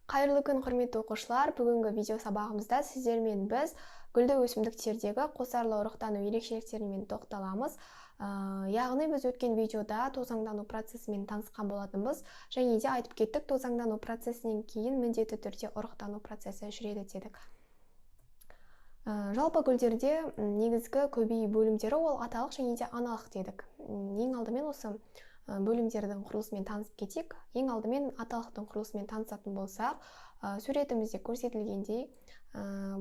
Қайырлы күн, құрметті оқушылар. Бүгінгі видео сабағымызда сіздермен біз гүлді өсімдіктердегі қосарлы ұрықтану ерекшеліктерімен тоқталамыз. Яғни біз өткен видеода тозаңдану процесімен танысқан болатынбыз, және де айтып кеттік, тозаңдану процесінен кейін міндетті түрде ұрықтану процесі жүреді дедік. Жалпы гүлдерде негізгі көбею бөлімдері ол аталық және де аналық дедік. Ең алдымен осы бөлімдердің құрылысымен танысып кетейік. Ең алдымен аталықтың құрылысымен танысатын болсақ, суретімізде көрсетілгендей,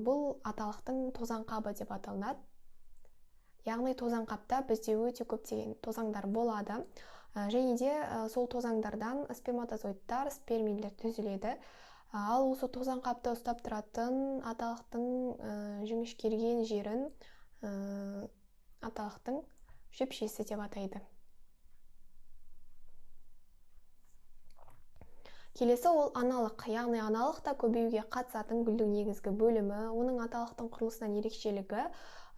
бұл аталықтың тозаң қабы деп аталынады. Яғни тозаң қапта бізде өте көптеген тозаңдар болады, және де сол тозаңдардан сперматозоидтар, спермийлер түзіледі. Ал осы тозаң қапты ұстап тұратын аталықтың жіңішкерген жерін аталықтың жіпшесі деп атайды. Келесі ол аналық, яғни аналықта көбеюге қатысатын гүлдің негізгі бөлімі, оның аталықтың құрылысынан ерекшелігі,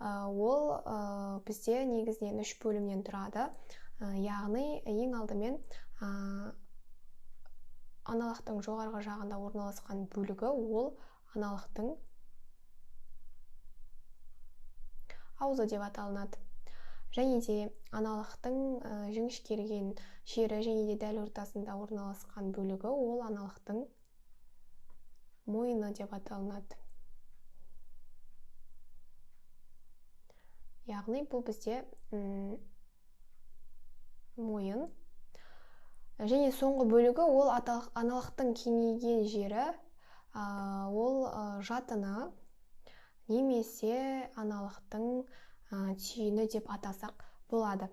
ол бізде негізінен 3 бөлімнен тұрады. Яғни ең алдымен аналықтың жоғарғы жағында орналасқан бөлігі ол аналықтың аузы деп аталынады. Және де аналықтың жіңішкерген жері және де дәл ортасында орналасқан бөлігі ол аналықтың мойыны деп аталынады. Яғни бұл бізде мойын. Және соңғы бөлігі ол аналықтың кеңейген жері, ол жатыны немесе аналықтың түйіні деп атасақ болады.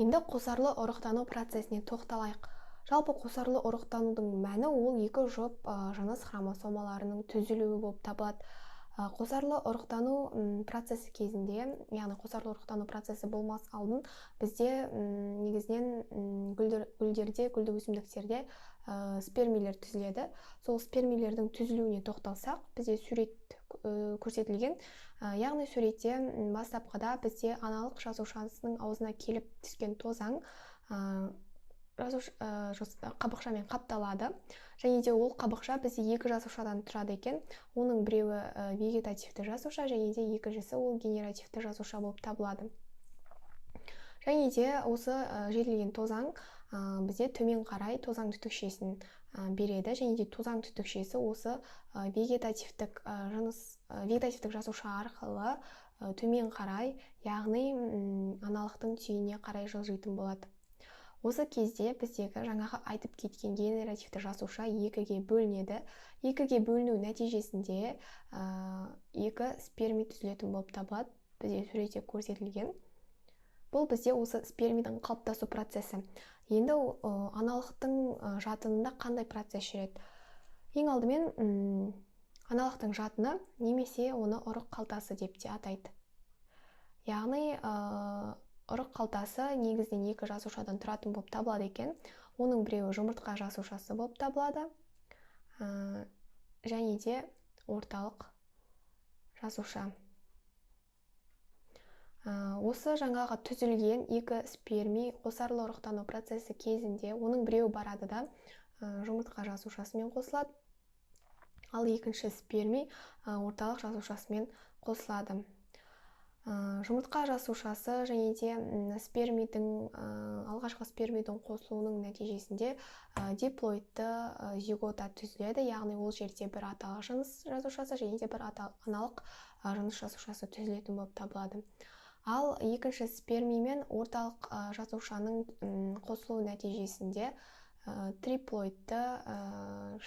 Енді қосарлы ұрықтану процесіне тоқталайық. Жалпы қосарлы ұрықтанудың мәні ол екі жұп жыныс хромосомаларының түзілуі болып табылады. Қосарлы ұрықтану процесі кезінде, яғни қосарлы ұрықтану процесі болмас алдын бізде негізінен гүлдерде, гүлді өсімдіктерде спермилер түзіледі. Сол спермилердің түзілуіне тоқталсақ, бізде сурет көрсетілген. Яғни суретте бастапқыда бізде аналық жасушасының аузына келіп түскен тозаң қабықшамен қапталады. Және де ол қабықша бізде екі жасушадан тұрады екен. Оның біреуі вегетативті жасуша, және де екіншісі ол генеративті жасуша болып табылады. Және де осы жетілген тозаң бізде төмен қарай тозаң түтікшесін береді. Және де тозаң түтікшесі осы вегетативтік жасуша арқылы төмен қарай, яғни аналықтың түйініне қарай жылжитын болады. Осы кезде біздегі жаңағы айтып кеткен генеративті жасуша екіге бөлінеді. Екіге бөліну нәтижесінде екі сперми түзілетін болып табылады. Бізде суретте көрсетілген. Бұл бізде осы спермидің қалыптасу процесі. Енді аналықтың жатынында қандай процесс жүреді? Ең алдымен аналықтың жатыны немесе оны ұрық қалтасы деп те атайды. Яғни ұрық қалтасы негізінен екі жасушадан тұратын болып табылады екен. Оның біреуі жұмыртқа жасушасы болып табылады, және де орталық жасуша. Осы жаңағы түзілген екі сперми қосарлы ұрықтану процесі кезінде оның біреуі барады да жұмыртқа жасушасымен қосылады, ал екінші сперми орталық жасушасымен қосылады. Жұмыртқа жасушасы және де алғашқы спермидің қосылуының нәтижесінде диплоидты зигота түзіледі, яғни ол жерде бір аталық жыныс жасушасы және де бір аналық жыныс жасушасы түзілетін болып табылады. Ал екінші сперми мен орталық жасушаның қосылу нәтижесінде триплоидты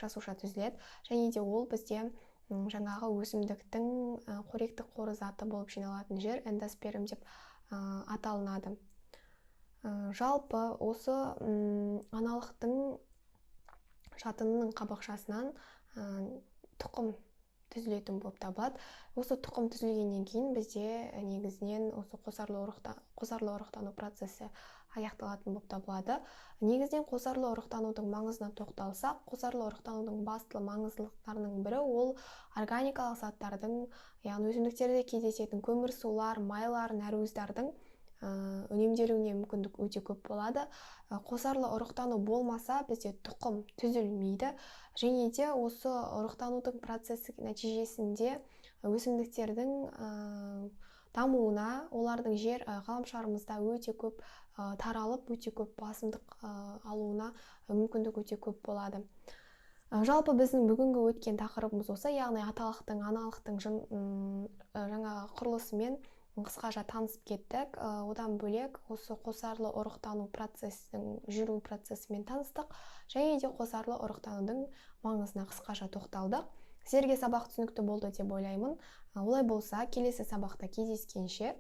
жасуша түзіледі, және де ол бізде жаңағы өсімдіктің қоректік қоры заты болып жиналатын жер эндосперм деп аталынады. Жалпы осы аналықтың жатынының қабықшасынан тұқым түзілетін болып табылады. Осы тұқым түзілгеннен кейін бізде негізінен осы қосарлы ұрықтану процесі аяқталатын болып табылады. Негізінен қосарлы ұрықтанудың маңызына тоқталсақ, қосарлы ұрықтанудың басты маңыздылықтарының бірі ол органикалық заттардың, яғни өсімдіктерде кездесетін көмірсулар, майлар, нәруыздардың үнемделуіне мүмкіндік өте көп болады. Қосарлы ұрықтану болмаса бізде тұқым түзілмейді, және де осы ұрықтанудың процесі нәтижесінде өсімдіктердің дамуына, олардың ғаламшарымызда өте көп таралып, өте көп басымдық алуына мүмкіндік өте көп болады. Жалпы біздің бүгінгі өткен тақырыбымыз осы, яғни аталықтың, аналықтың жаңағы құрылысымен қысқаша танысып кеттік. Одан бөлек осы қосарлы ұрықтану процесінің жүру процесімен таныстық, және де қосарлы ұрықтанудың маңызына қысқаша тоқталдық. Сіздерге сабақ түсінікті болды деп ойлаймын. Олай болса, келесі сабақта кездескенше